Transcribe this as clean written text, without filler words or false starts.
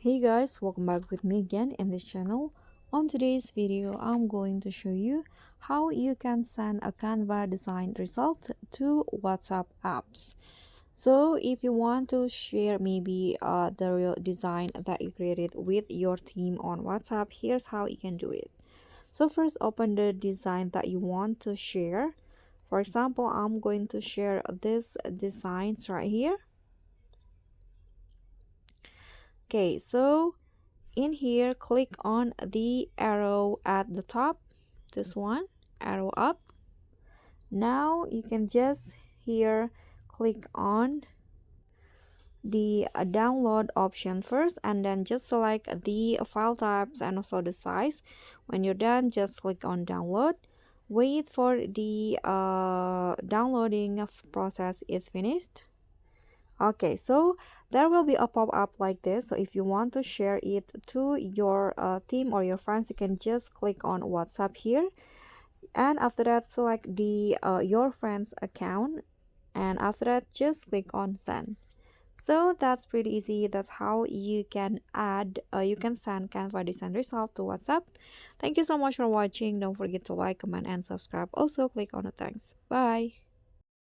Hey guys, welcome back with me again in this channel. On today's video, I'm going to show you how you can send a Canva design result to WhatsApp apps. So if you want to share maybe the real design that you created with your team on WhatsApp, here's how you can do it. So first open the design that you want to share. For example, I'm going to share this designs right here. Okay, so in here click on the arrow at the top, this one, arrow up. Now you can just here click on the download option first, and then just select the file types and also the size. When you're done, just click on download. Wait for the downloading process is finished. Okay, so there will be a pop-up like this. So if you want to share it to your team or your friends, you can just click on WhatsApp here, and after that select the your friends account, and after that just click on send. So that's pretty easy. That's how you can you can send Canva design result to WhatsApp. Thank you so much for watching. Don't forget to like, comment, and subscribe. Also click on the thanks. Bye.